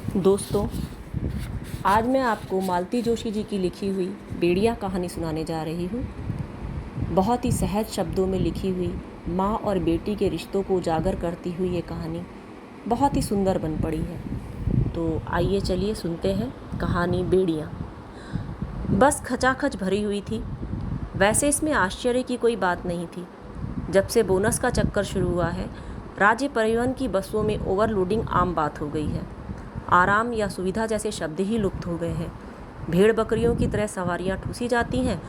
दोस्तों, आज मैं आपको मालती जोशी जी की लिखी हुई बेड़िया कहानी सुनाने जा रही हूँ। बहुत ही सहज शब्दों में लिखी हुई माँ और बेटी के रिश्तों को उजागर करती हुई ये कहानी बहुत ही सुंदर बन पड़ी है। तो आइए चलिए सुनते हैं कहानी बेड़िया। बस खचाखच भरी हुई थी। वैसे इसमें आश्चर्य की कोई बात नहीं थी। जब से बोनस का चक्कर शुरू हुआ है, राज्य परिवहन की बसों में ओवरलोडिंग आम बात हो गई है। आराम या सुविधा जैसे शब्द ही लुप्त हो गए हैं। भेड़ बकरियों की तरह सवारियां ठूसी जाती हैं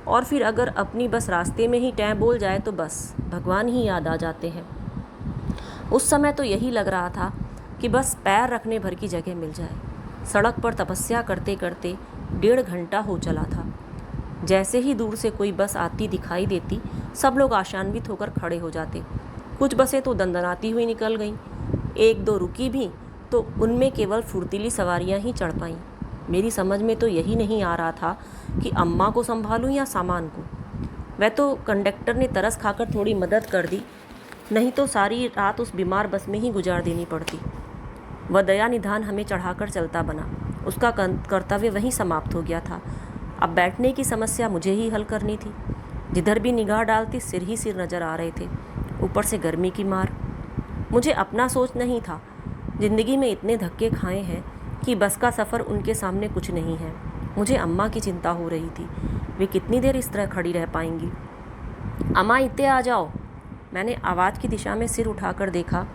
और फिर अगर अपनी बस रास्ते में ही टैं बोल जाए तो बस भगवान ही याद आ जाते हैं। उस समय तो यही लग रहा था कि बस पैर रखने भर की जगह मिल जाए। सड़क पर तपस्या करते करते 1.5 घंटा हो चला था। जैसे ही दूर से कोई बस आती दिखाई देती, सब लोग आशान्वित होकर खड़े हो जाते। कुछ बसें तो दंदनाती हुई निकल गईं। 1-2 रुकी भी तो उनमें केवल फुर्तीली सवारियां ही चढ़ पाईं। मेरी समझ में तो यही नहीं आ रहा था कि अम्मा को संभालूं या सामान को। वह तो कंडक्टर ने तरस खाकर थोड़ी मदद कर दी, नहीं तो सारी रात उस बीमार बस में ही गुजार देनी पड़ती। वह दया निधान हमें चढ़ाकर चलता बना। उसका कर्तव्य वहीं समाप्त हो गया था। अब बैठने की समस्या मुझे ही हल करनी थी। जिधर भी निगाह डालती सिर ही सिर नजर आ रहे थे, ऊपर से गर्मी की मार। मुझे अपना सोच नहीं था। ज़िंदगी में इतने धक्के खाए हैं कि बस का सफ़र उनके सामने कुछ नहीं है। मुझे अम्मा की चिंता हो रही थी। वे कितनी देर इस तरह खड़ी रह पाएंगी। अम्मा, इत्ते आ जाओ। मैंने आवाज़ की दिशा में सिर उठाकर देखा।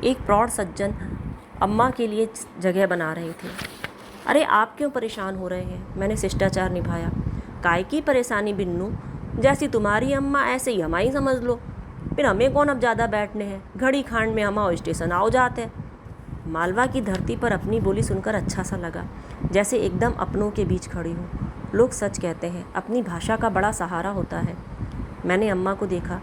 एक प्रौढ़ सज्जन अम्मा के लिए जगह बना रहे थे। अरे, आप क्यों परेशान हो रहे हैं? मैंने शिष्टाचार निभाया। काय की परेशानी बिन्नू, जैसी तुम्हारी अम्मा ऐसे ही हमारी समझ लो। फिर हमें कौन अब ज़्यादा बैठने हैं, घड़ी खांड में हम स्टेशन आओ जाते हैं। मालवा की धरती पर अपनी बोली सुनकर अच्छा सा लगा, जैसे एकदम अपनों के बीच खड़ी हूँ। लोग सच कहते हैं, अपनी भाषा का बड़ा सहारा होता है। मैंने अम्मा को देखा।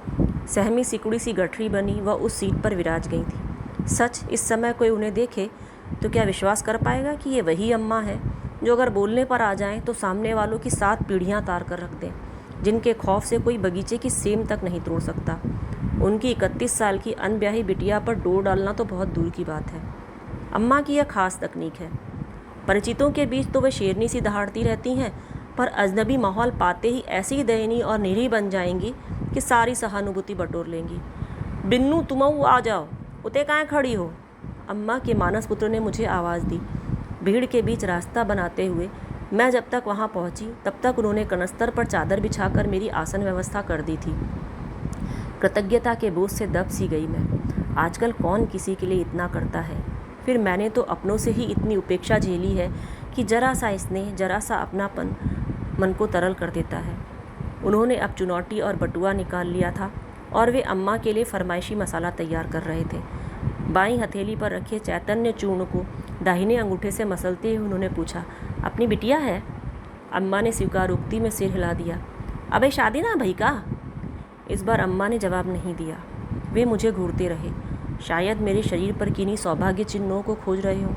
सहमी सिकुड़ी सी गठरी बनी वह उस सीट पर विराज गई थी। सच, इस समय कोई उन्हें देखे तो क्या विश्वास कर पाएगा कि ये वही अम्मा है जो अगर बोलने पर आ जाएं तो सामने वालों की 7 पीढ़ियाँ तार कर रख दें, जिनके खौफ से कोई बगीचे की सेम तक नहीं तोड़ सकता। उनकी 31 साल की अनब्याही बिटिया पर डोर डालना तो बहुत दूर की बात है। अम्मा की यह खास तकनीक है। परिचितों के बीच तो वे शेरनी सी दहाड़ती रहती हैं, पर अजनबी माहौल पाते ही ऐसी दयनीय और निरीह बन जाएंगी कि सारी सहानुभूति बटोर लेंगी। बिन्नू, तुम आ जाओ, उते कहाँ खड़ी हो? अम्मा के मानस पुत्र ने मुझे आवाज़ दी। भीड़ के बीच रास्ता बनाते हुए मैं जब तक वहाँ पहुँची तब तक उन्होंने कनस्तर पर चादर बिछाकर मेरी आसन व्यवस्था कर दी थी। कृतज्ञता के बोझ से दब सी गई मैं। आजकल कौन किसी के लिए इतना करता है। फिर मैंने तो अपनों से ही इतनी उपेक्षा झेली है कि जरा सा स्नेह, जरा सा अपनापन मन को तरल कर देता है। उन्होंने अब चुनौती और बटुआ निकाल लिया था और वे अम्मा के लिए फरमाइशी मसाला तैयार कर रहे थे। बाईं हथेली पर रखे चैतन्य चूर्ण को दाहिने अंगूठे से मसलते हुए उन्होंने पूछा, अपनी बिटिया है? अम्मा ने स्वीकारोक्ति में सिर हिला दिया। अबे शादी ना भई का? इस बार अम्मा ने जवाब नहीं दिया। वे मुझे घूरते रहे। शायद मेरे शरीर पर किन्हीं सौभाग्य चिन्हों को खोज रहे हों,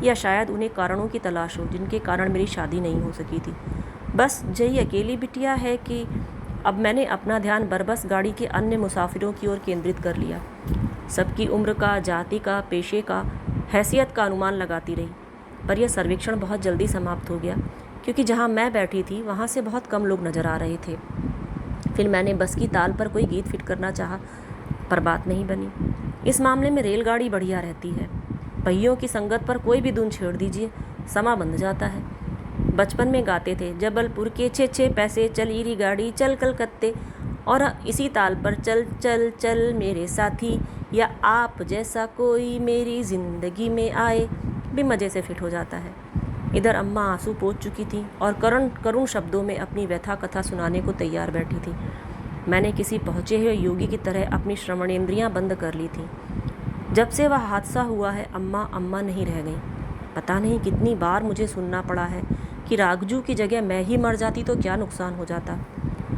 या शायद उन्हें कारणों की तलाश हो जिनके कारण मेरी शादी नहीं हो सकी थी। बस यही अकेली बिटिया है कि अब मैंने अपना ध्यान बरबस गाड़ी के अन्य मुसाफिरों की ओर केंद्रित कर लिया। सबकी उम्र का, जाति का, पेशे का, हैसियत का अनुमान लगाती रही, पर यह सर्वेक्षण बहुत जल्दी समाप्त हो गया, क्योंकि जहाँ मैं बैठी थी वहाँ से बहुत कम लोग नज़र आ रहे थे। फिर मैंने बस की ताल पर कोई गीत फिट करना चाहा, पर बात नहीं बनी। इस मामले में रेलगाड़ी बढ़िया रहती है। पहियों की संगत पर कोई भी धुन छेड़ दीजिए, समा बंध जाता है। बचपन में गाते थे, जबलपुर के 6-6 पैसे चली री गाड़ी चल कलकत्ते, और इसी ताल पर चल चल चल मेरे साथी, या आप जैसा कोई मेरी ज़िंदगी में आए भी मज़े से फिट हो जाता है। इधर अम्मा आंसू पोंछ चुकी थी और करुण शब्दों में अपनी व्यथा कथा सुनाने को तैयार बैठी थी। मैंने किसी पहुँचे हुए योगी की तरह अपनी श्रवणेंद्रियाँ बंद कर ली थी। जब से वह हादसा हुआ है अम्मा अम्मा नहीं रह गई। पता नहीं कितनी बार मुझे सुनना पड़ा है कि रागजू की जगह मैं ही मर जाती तो क्या नुकसान हो जाता।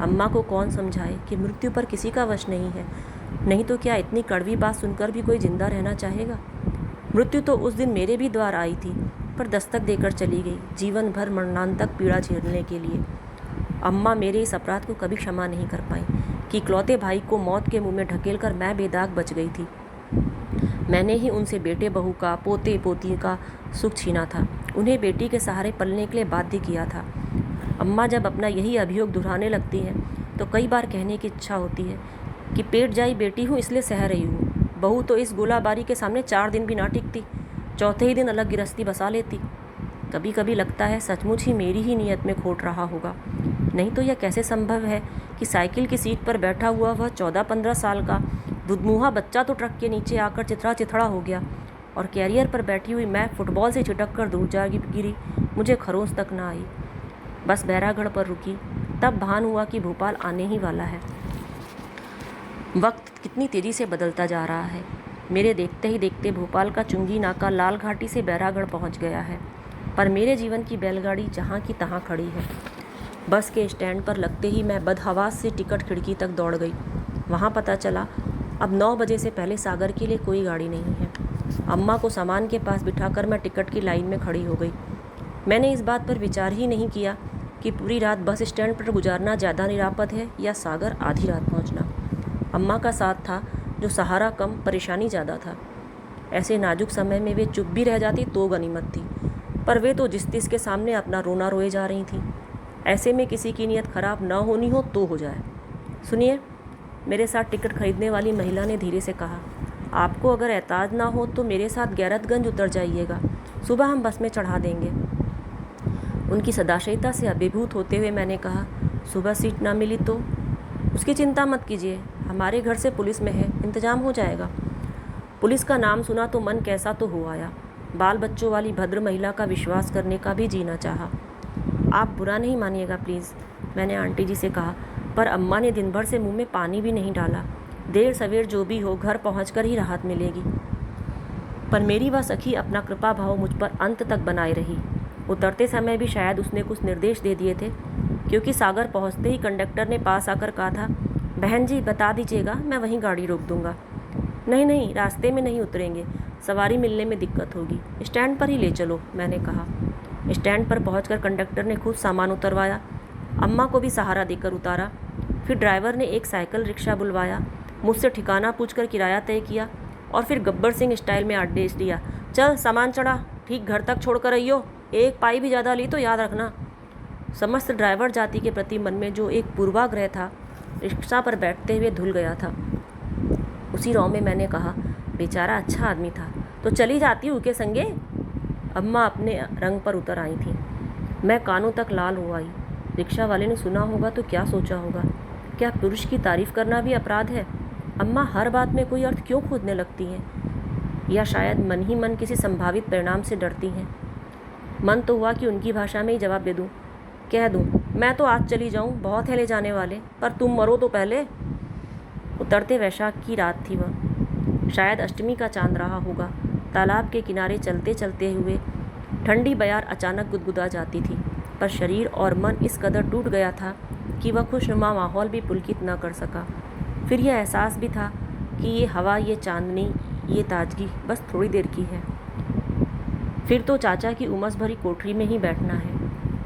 अम्मा को कौन समझाए कि मृत्यु पर किसी का वश नहीं है। नहीं तो क्या इतनी कड़वी बात सुनकर भी कोई जिंदा रहना चाहेगा? मृत्यु तो उस दिन मेरे भी द्वार आई थी, पर दस्तक देकर चली गई, जीवन भर मरणांतक पीड़ा झेलने के लिए। अम्मा मेरे इस अपराध को कभी क्षमा नहीं कर पाई कि इकलौते भाई को मौत के मुंह में ढकेलकर मैं बेदाग बच गई थी। मैंने ही उनसे बेटे बहू का, पोते पोती का सुख छीना था, उन्हें बेटी के सहारे पलने के लिए बाध्य किया था। अम्मा जब अपना यही अभियोग दोहराने लगती हैं तो कई बार कहने की इच्छा होती है कि पेट जाई बेटी हूँ इसलिए सह रही हूँ। बहू तो इस गोलाबारी के सामने 4 दिन भी ना टिकती, चौथे ही दिन अलग गृहस्थी बसा लेती। कभी कभी लगता है सचमुच ही मेरी ही नीयत में खोट रहा होगा, नहीं तो यह कैसे संभव है कि साइकिल की सीट पर बैठा हुआ वह 14-15 साल का दुधमुहा बच्चा तो ट्रक के नीचे आकर चिथड़ा चिथड़ा हो गया और कैरियर पर बैठी हुई मैं फुटबॉल से छिटक कर दूर जा गिरी, मुझे खरोंच तक ना आई। बस बैरागढ़ पर रुकी, तब भान हुआ कि भोपाल आने ही वाला है। वक्त कितनी तेज़ी से बदलता जा रहा है। मेरे देखते ही देखते भोपाल का चुंगी नाका लाल घाटी से बैरागढ़ पहुंच गया है, पर मेरे जीवन की बैलगाड़ी जहां की तहां खड़ी है। बस के स्टैंड पर लगते ही मैं बदहवास से टिकट खिड़की तक दौड़ गई। वहां पता चला अब 9 बजे से पहले सागर के लिए कोई गाड़ी नहीं है। अम्मा को सामान के पास बिठाकर मैं टिकट की लाइन में खड़ी हो गई। मैंने इस बात पर विचार ही नहीं किया कि पूरी रात बस स्टैंड पर गुजारना ज़्यादा निरापद है या सागर आधी रात पहुंचना। अम्मा का साथ था जो सहारा कम परेशानी ज़्यादा था। ऐसे नाजुक समय में वे चुप भी रह जाती तो गनीमत थी, पर वे तो जिस तिस के सामने अपना रोना रोए जा रही थीं। ऐसे में किसी की नीयत खराब न होनी हो तो हो जाए। सुनिए, मेरे साथ टिकट खरीदने वाली महिला ने धीरे से कहा, आपको अगर एतराज़ ना हो तो मेरे साथ गैरतगंज उतर जाइएगा, सुबह हम बस में चढ़ा देंगे। उनकी सदाशयता से अभिभूत होते हुए मैंने कहा, सुबह सीट ना मिली तो? उसकी चिंता मत कीजिए, हमारे घर से पुलिस में है, इंतजाम हो जाएगा। पुलिस का नाम सुना तो मन कैसा तो हो आया। बाल बच्चों वाली भद्र महिला का विश्वास करने का भी जीना चाहा। आप बुरा नहीं मानिएगा प्लीज़, मैंने आंटी जी से कहा, पर अम्मा ने दिन भर से मुंह में पानी भी नहीं डाला। देर सवेर जो भी हो घर पहुंचकर ही राहत मिलेगी। पर मेरी वह सखी अपना कृपा भाव मुझ पर अंत तक बनाए रही। उतरते समय भी शायद उसने कुछ निर्देश दे दिए थे, क्योंकि सागर पहुंचते ही कंडक्टर ने पास आकर कहा था, बहन जी बता दीजिएगा, मैं वहीं गाड़ी रोक दूंगा। नहीं नहीं, रास्ते में नहीं उतरेंगे, सवारी मिलने में दिक्कत होगी, स्टैंड पर ही ले चलो, मैंने कहा। स्टैंड पर पहुंचकर कंडक्टर ने खुद सामान उतरवाया, अम्मा को भी सहारा देकर उतारा। फिर ड्राइवर ने एक साइकिल रिक्शा बुलवाया, मुझसे ठिकाना पूछकर किराया तय किया और फिर गब्बर सिंह स्टाइल में आदेश दिया, चल सामान चढ़ा, ठीक घर तक छोड़ कर अइयो, एक पाई भी ज़्यादा ली तो याद रखना। समस्त ड्राइवर जाति के प्रति मन में जो एक पूर्वाग्रह था, रिक्शा पर बैठते हुए धुल गया था। उसी रौ में मैंने कहा, बेचारा अच्छा आदमी था, तो चली जाती हूँ के संगे। अम्मा अपने रंग पर उतर आई थी। मैं कानों तक लाल हो आई। रिक्शा वाले ने सुना होगा तो क्या सोचा होगा? क्या पुरुष की तारीफ करना भी अपराध है? अम्मा हर बात में कोई अर्थ क्यों खोजने लगती हैं? या शायद मन ही मन किसी संभावित परिणाम से डरती हैं? मन तो हुआ कि उनकी भाषा में ही जवाब दे दूं, कह दूं, मैं तो आज चली जाऊं, बहुत है ले जाने वाले, पर तुम मरो तो पहले। उतरते वैशाख की रात थी वह, शायद अष्टमी का चांद रहा होगा। तालाब के किनारे चलते चलते हुए ठंडी बयार अचानक गुदगुदा जाती थी, पर शरीर और मन इस कदर टूट गया था कि वह खुशनुमा माहौल भी पुलकित न कर सका। फिर यह एहसास भी था कि ये हवा, ये चांदनी, ये ताजगी बस थोड़ी देर की है, फिर तो चाचा की उमस भरी कोठरी में ही बैठना है।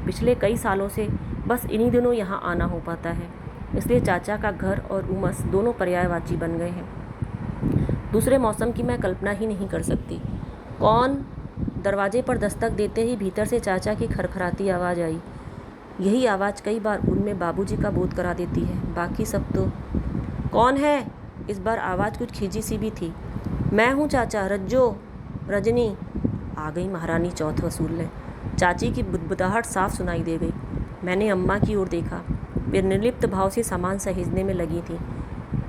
पिछले कई सालों से बस इन्हीं दिनों यहाँ आना हो पाता है, इसलिए चाचा का घर और उमस दोनों पर्यायवाची बन गए हैं। दूसरे मौसम की मैं कल्पना ही नहीं कर सकती। कौन? दरवाजे पर दस्तक देते ही भीतर से चाचा की खरखराती आवाज़ आई। यही आवाज़ कई बार उनमें बाबूजी का बोध करा देती है, बाकी सब तो। कौन है? इस बार आवाज़ कुछ खींची सी भी थी। मैं हूँ चाचा, रज्जो, रजनी। आ गई महारानी चौथ वसूलने। चाची की बुदबुदाहट साफ सुनाई दे गई। मैंने अम्मा की ओर देखा, वे निर्लिप्त भाव से सामान सहेजने में लगी थी।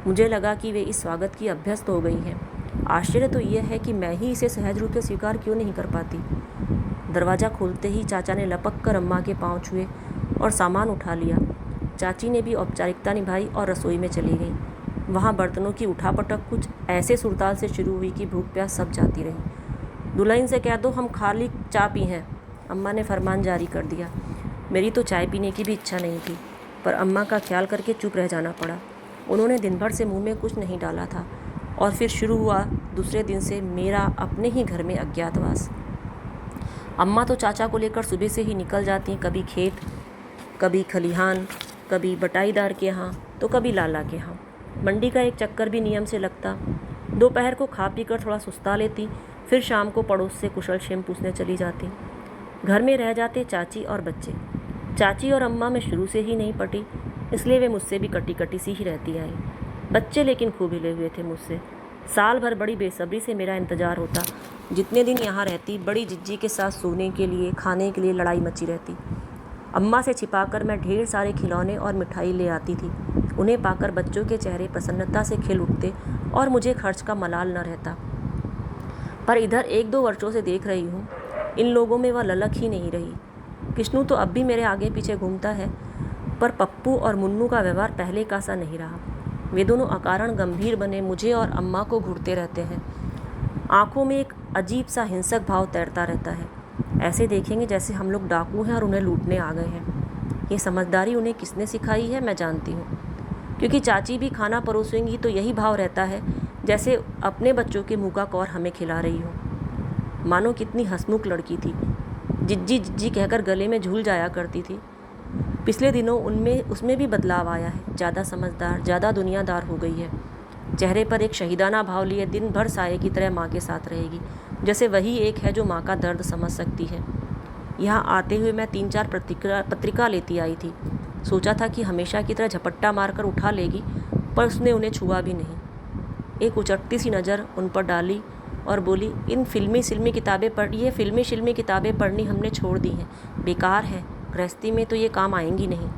मुझे लगा कि वे इस स्वागत की अभ्यस्त हो गई हैं। आश्चर्य तो यह है कि मैं ही इसे सहज रूप से स्वीकार क्यों नहीं कर पाती। दरवाज़ा खोलते ही चाचा ने लपक कर अम्मा के पाँव छुए और सामान उठा लिया। चाची ने भी औपचारिकता निभाई और रसोई में चली गई। वहाँ बर्तनों की उठापटक कुछ ऐसे सुरताल से शुरू हुई कि भूख प्यास सब जाती रही। दुल्हन से कह दो हम खाली चाय पी हैं, अम्मा ने फरमान जारी कर दिया। मेरी तो चाय पीने की भी इच्छा नहीं थी, पर अम्मा का ख्याल करके चुप रह जाना पड़ा। उन्होंने दिन भर से मुंह में कुछ नहीं डाला था और फिर शुरू हुआ दूसरे दिन से मेरा अपने ही घर में अज्ञातवास। अम्मा तो चाचा को लेकर सुबह से ही निकल जाती, कभी खेत, कभी खलिहान, कभी बटाईदार के यहाँ, तो कभी लाला के यहाँ। मंडी का एक चक्कर भी नियम से लगता। दोपहर को खा पी कर थोड़ा सुस्ता लेती, फिर शाम को पड़ोस से कुशल क्षेम पूछने चली जाती। घर में रह जाते चाची और बच्चे। चाची और अम्मा में शुरू से ही नहीं पटी, इसलिए वे मुझसे भी कटी कटी सी ही रहती आई। बच्चे लेकिन खूब हिले हुए थे मुझसे। साल भर बड़ी बेसब्री से मेरा इंतज़ार होता। जितने दिन यहाँ रहती, बड़ी जिज्जी के साथ सोने के लिए, खाने के लिए लड़ाई मची रहती। अम्मा से छिपाकर मैं ढेर सारे खिलौने और मिठाई ले आती थी। उन्हें पाकर बच्चों के चेहरे प्रसन्नता से खिल उठते और मुझे खर्च का मलाल न रहता। पर इधर 1-2 वर्षों से देख रही हूँ, इन लोगों में वह ललक ही नहीं रही। किश्नू तो अब भी मेरे आगे पीछे घूमता है, पर पप्पू और मुन्नू का व्यवहार पहले का सा नहीं रहा। वे दोनों अकारण गंभीर बने मुझे और अम्मा को घूरते रहते हैं। आंखों में एक अजीब सा हिंसक भाव तैरता रहता है। ऐसे देखेंगे जैसे हम लोग डाकू हैं और उन्हें लूटने आ गए हैं। ये समझदारी उन्हें किसने सिखाई है मैं जानती हूँ, क्योंकि चाची भी खाना परोसेंगी तो यही भाव रहता है, जैसे अपने बच्चों के मुँह का कौर हमें खिला रही हो। मानो कितनी हंसमुख लड़की थी, जिज्जी जिज्जी कहकर गले में झूल जाया करती थी। पिछले दिनों उसमें भी बदलाव आया है। ज़्यादा समझदार, ज़्यादा दुनियादार हो गई है। चेहरे पर एक शहीदाना भाव लिए दिन भर साये की तरह माँ के साथ रहेगी, जैसे वही एक है जो माँ का दर्द समझ सकती है। यहाँ आते हुए मैं 3-4 पत्रिका लेती आई थी। सोचा था कि हमेशा की तरह झपट्टा मारकर उठा लेगी, पर उसने उन्हें छुआ भी नहीं। एक उचटती सी नज़र उन पर डाली और बोली, इन फिल्मी किताबें पढ़िए। फिल्मी किताबें पढ़नी हमने छोड़ दी हैं, बेकार है, गृहस्थी में तो ये काम आएंगी नहीं।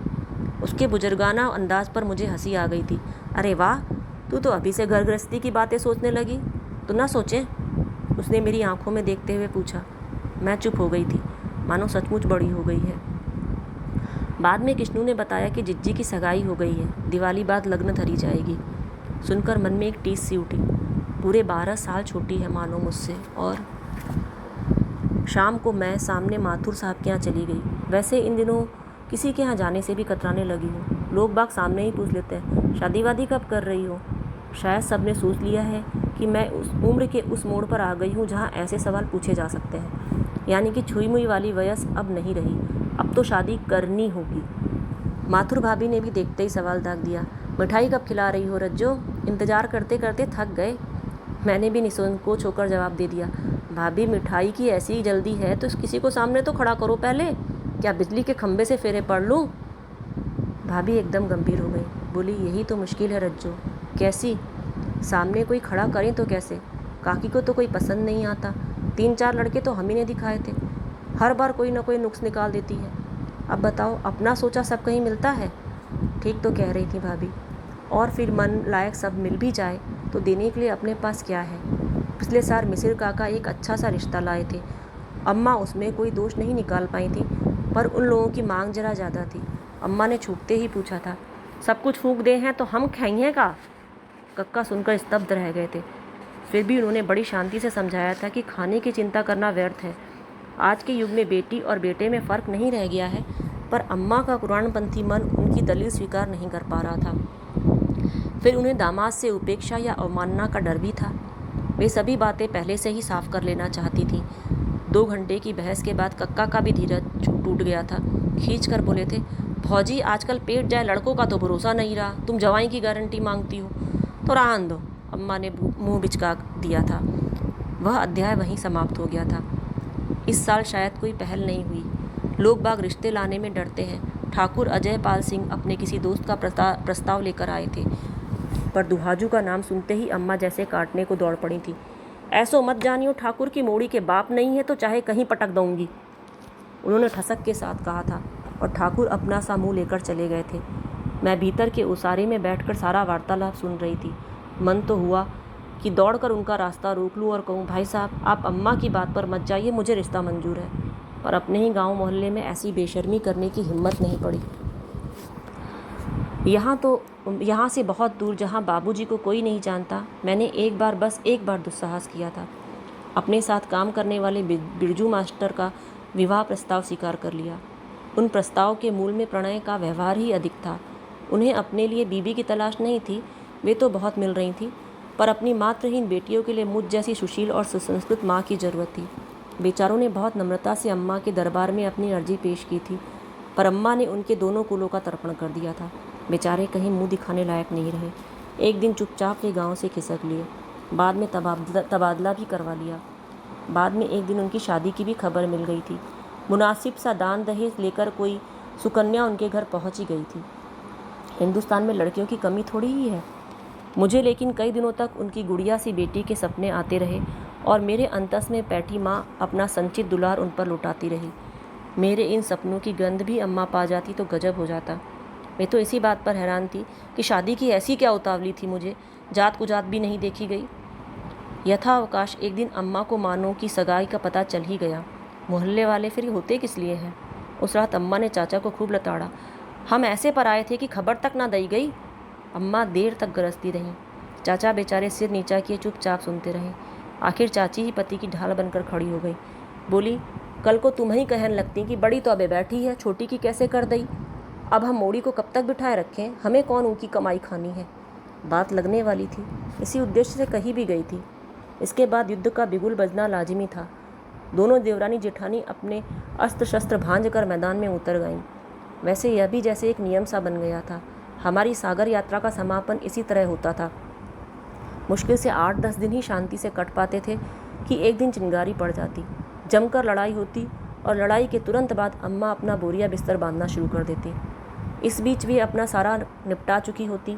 उसके बुजुर्गाना अंदाज पर मुझे हंसी आ गई थी। अरे वाह, तू तो अभी से घर गृहस्थी की बातें सोचने लगी, तो ना सोचें? उसने मेरी आंखों में देखते हुए पूछा। मैं चुप हो गई थी, मानो सचमुच बड़ी हो गई है। बाद में किश्नू ने बताया कि जिज्जी की सगाई हो गई है, दिवाली बाद लग्न धरी जाएगी। सुनकर मन में एक टीस सी उठी। पूरे 12 साल छोटी है मानो मुझसे। और शाम को मैं सामने माथुर साहब के यहाँ चली गई। वैसे इन दिनों किसी के यहाँ जाने से भी कतराने लगी हूँ। लोग बाग सामने ही पूछ लेते हैं, शादी वादी कब कर रही हो? शायद सब ने सोच लिया है कि मैं उस उम्र के उस मोड़ पर आ गई हूँ जहाँ ऐसे सवाल पूछे जा सकते हैं। यानी कि छुई मुई वाली वयस अब नहीं रही, अब तो शादी करनी होगी। माथुर भाभी ने भी देखते ही सवाल दाग दिया, मिठाई कब खिला रही हो रज्जो? इंतज़ार करते करते थक गए। मैंने भी निसंकोच होकर जवाब दे दिया, भाभी मिठाई की ऐसी जल्दी है तो किसी को सामने तो खड़ा करो पहले, क्या बिजली के खंभे से फेरे पड़ लूँ? भाभी एकदम गंभीर हो गई, बोली, यही तो मुश्किल है रज्जो। कैसी? सामने कोई खड़ा करें तो कैसे? काकी को तो कोई पसंद नहीं आता। 3-4 लड़के तो हम ही ने दिखाए थे, हर बार कोई ना कोई नुक्स निकाल देती है। अब बताओ, अपना सोचा सब कहीं मिलता है? ठीक तो कह रही थी भाभी। और फिर मन लायक सब मिल भी जाए तो देने के लिए अपने पास क्या है? पिछले साल मिसिर काका एक अच्छा सा रिश्ता लाए थे। अम्मा उसमें कोई दोष नहीं निकाल पाई थी, पर उन लोगों की मांग जरा ज़्यादा थी। अम्मा ने छूटते ही पूछा था, सब कुछ फूंक दे हैं तो हम खाएंगे का? कक्का सुनकर स्तब्ध रह गए थे। फिर भी उन्होंने बड़ी शांति से समझाया था कि खाने की चिंता करना व्यर्थ है। आज के युग में बेटी और बेटे में फ़र्क नहीं रह गया है। पर अम्मा का कुरानपंथी मन उनकी दलील स्वीकार नहीं कर पा रहा था। फिर उन्हें दामाद से उपेक्षा या अवमानना का डर भी था। वे सभी बातें पहले से ही साफ कर लेना चाहती थी। 2 घंटे की बहस के बाद कक्का का भी धीरज टूट गया था। खींच कर बोले थे, भौजी आजकल पेट जाए लड़कों का तो भरोसा नहीं रहा, तुम जवाई की गारंटी मांगती हो तो रहन दो। अम्मा ने मुंह बिचका दिया था। वह अध्याय वहीं समाप्त हो गया था। इस साल शायद कोई पहल नहीं हुई। लोग बाग रिश्ते लाने में डरते हैं। ठाकुर अजय पाल सिंह अपने किसी दोस्त का प्रस्ताव लेकर आए थे, पर दुहाजू का नाम सुनते ही अम्मा जैसे काटने को दौड़ पड़ी थी। ऐसो मत जानियो, ठाकुर की मोड़ी के बाप नहीं है तो चाहे कहीं पटक दूंगी, उन्होंने ठसक के साथ कहा था। और ठाकुर अपना सा मुँह लेकर चले गए थे। मैं भीतर के उसारे में बैठकर सारा वार्तालाप सुन रही थी। मन तो हुआ कि दौड़कर उनका रास्ता रोक लूँ और कहूँ, भाई साहब आप अम्मा की बात पर मत जाइए, मुझे रिश्ता मंजूर है। पर अपने ही गांव मोहल्ले में ऐसी बेशर्मी करने की हिम्मत नहीं पड़ी। यहाँ से बहुत दूर, जहाँ बाबूजी को कोई नहीं जानता, मैंने बस एक बार दुस्साहस किया था। अपने साथ काम करने वाले बिरजू मास्टर का विवाह प्रस्ताव स्वीकार कर लिया। उन प्रस्ताव के मूल में प्रणय का व्यवहार ही अधिक था। उन्हें अपने लिए बीबी की तलाश नहीं थी, वे तो बहुत मिल रही थी, पर अपनी मात्रहीन बेटियों के लिए मुझ जैसी सुशील और सुसंस्कृत माँ की ज़रूरत थी। बेचारों ने बहुत नम्रता से अम्मा के दरबार में अपनी अर्जी पेश की थी, पर अम्मा ने उनके दोनों कुलों का तर्पण कर दिया था। बेचारे कहीं मुंह दिखाने लायक नहीं रहे। एक दिन चुपचाप वे गांव से खिसक लिए। बाद में तबादला भी करवा लिया। बाद में एक दिन उनकी शादी की भी खबर मिल गई थी। मुनासिब सा दान दहेज लेकर कोई सुकन्या उनके घर पहुंच ही गई थी। हिंदुस्तान में लड़कियों की कमी थोड़ी ही है। मुझे लेकिन कई दिनों तक उनकी गुड़िया सी बेटी के सपने आते रहे और मेरे अंतस में बैठी माँ अपना संचित दुलार उन पर लुटाती रही। मेरे इन सपनों की गंध भी अम्मा पा जाती तो गजब हो जाता। मैं तो इसी बात पर हैरान थी कि शादी की ऐसी क्या उतावली थी, मुझे जात कुजात भी नहीं देखी गई। यथावकाश एक दिन अम्मा को मानो की सगाई का पता चल ही गया। मोहल्ले वाले फिर होते किस लिए हैं। उस रात अम्मा ने चाचा को खूब लताड़ा। हम ऐसे पर आए थे कि खबर तक ना दी गई। अम्मा देर तक गरजती रहीं। चाचा बेचारे सिर नीचा किए चुपचाप सुनते रहे। आखिर चाची ही पति की ढाल बनकर खड़ी हो गई। बोली, कल को तुम ही कहने लगती कि बड़ी तो अबे बैठी है, छोटी की कैसे कर दई। अब हम मोड़ी को कब तक बिठाए रखें, हमें कौन उनकी कमाई खानी है। बात लगने वाली थी, इसी उद्देश्य से कही भी गई थी। इसके बाद युद्ध का बिगुल बजना लाजिमी था। दोनों देवरानी जेठानी अपने अस्त्र शस्त्र भांज कर मैदान में उतर गईं। वैसे यह भी जैसे एक नियम सा बन गया था। हमारी सागर यात्रा का समापन इसी तरह होता था। मुश्किल से 8-10 दिन ही शांति से कट पाते थे कि एक दिन चिंगारी पड़ जाती, जमकर लड़ाई होती और लड़ाई के तुरंत बाद अम्मा अपना बोरिया बिस्तर बांधना शुरू कर देती। इस बीच वे अपना सारा निपटा चुकी होती।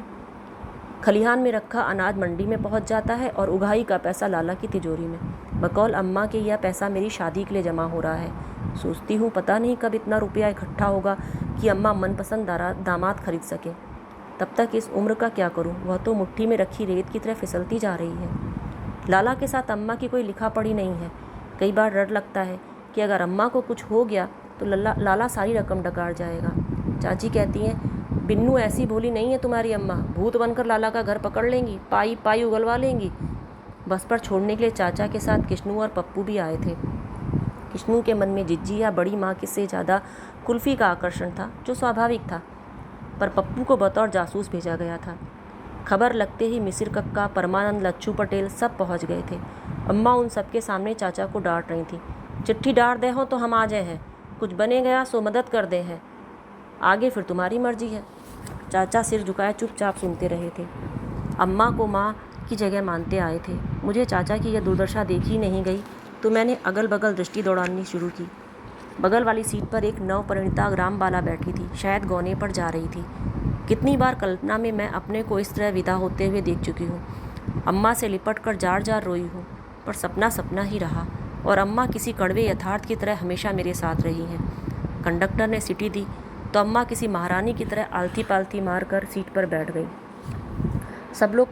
खलिहान में रखा अनाज मंडी में पहुंच जाता है और उगाही का पैसा लाला की तिजोरी में। बकौल अम्मा के यह पैसा मेरी शादी के लिए जमा हो रहा है। सोचती हूँ पता नहीं कब इतना रुपया इकट्ठा होगा कि अम्मा मनपसंद दामाद खरीद सके। तब तक इस उम्र का क्या करूँ, वह तो मुट्ठी में रखी रेत की तरह फिसलती जा रही है। लाला के साथ अम्मा की कोई लिखा पढ़ी नहीं है। कई बार डर लगता है कि अगर अम्मा को कुछ हो गया तो लाला सारी रकम डकार जाएगा। चाची कहती हैं, बिन्नू ऐसी भोली नहीं है तुम्हारी अम्मा, भूत बनकर लाला का घर पकड़ लेंगी, पाई पाई उगलवा लेंगी। बस पर छोड़ने के लिए चाचा के साथ किश्नू और पप्पू भी आए थे। किश्नू के मन में जिज्जी या बड़ी माँ से ज़्यादा कुल्फ़ी का आकर्षण था, जो स्वाभाविक था। पर पप्पू को बतौर जासूस भेजा गया था। खबर लगते ही मिसिर कक्का, परमानंद, लच्छू पटेल सब पहुंच गए थे। अम्मा उन सबके सामने चाचा को डांट रही थी। चिट्ठी डाल दे हो तो हम आ जाए हैं, कुछ बने गया सो मदद कर दे हैं, आगे फिर तुम्हारी मर्जी है। चाचा सिर झुकाए चुपचाप सुनते रहे थे। अम्मा को माँ की जगह मानते आए थे। मुझे चाचा की यह दुर्दशा देखी नहीं गई तो मैंने अगल बगल दृष्टि दौड़ानी शुरू की। बगल वाली सीट पर एक नवपरिणीता ग्रामबाला बैठी थी, शायद गौने पर जा रही थी। कितनी बार कल्पना में मैं अपने को इस तरह विदा होते हुए देख चुकी हूँ। अम्मा से लिपट कर जार जार रोई हूँ, पर सपना सपना ही रहा और अम्मा किसी कड़वे यथार्थ की तरह हमेशा मेरे साथ रही हैं। कंडक्टर ने सीटी दी तो अम्मा किसी महारानी की तरह आलती पालती मार कर सीट पर बैठ गई। सब लोग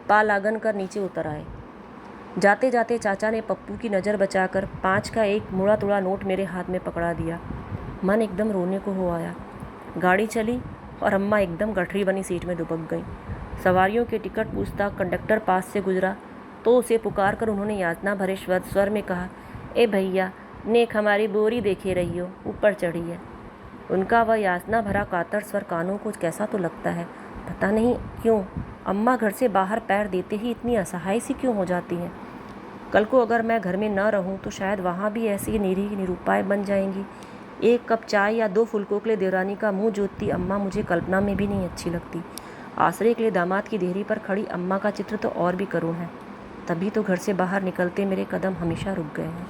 पा लागन कर नीचे उतर आए। जाते जाते चाचा ने पप्पू की नज़र बचाकर 5 का एक मुड़ा तुड़ा नोट मेरे हाथ में पकड़ा दिया। मन एकदम रोने को हो आया। गाड़ी चली और अम्मा एकदम गठरी बनी सीट में दुबक गई। सवारियों के टिकट पूछता कंडक्टर पास से गुजरा तो उसे पुकार कर उन्होंने यातना भरे स्वर में कहा, ए भैया, नेक हमारी बोरी देखे रही हो, ऊपर चढ़ी है। उनका वह यातना भरा कातर स्वर कानों को कैसा तो लगता है। पता नहीं क्यों अम्मा घर से बाहर पैर देते ही इतनी असहाय सी क्यों हो जाती हैं। कल को अगर मैं घर में न रहूं तो शायद वहाँ भी ऐसी निरीह निरूपाय बन जाएंगी। एक कप चाय या 2 फुलकों के लिए देवरानी का मुंह जोतती अम्मा मुझे कल्पना में भी नहीं अच्छी लगती। आश्रय के लिए दामाद की देहरी पर खड़ी अम्मा का चित्र तो और भी करुण है। तभी तो घर से बाहर निकलते मेरे कदम हमेशा रुक गए हैं।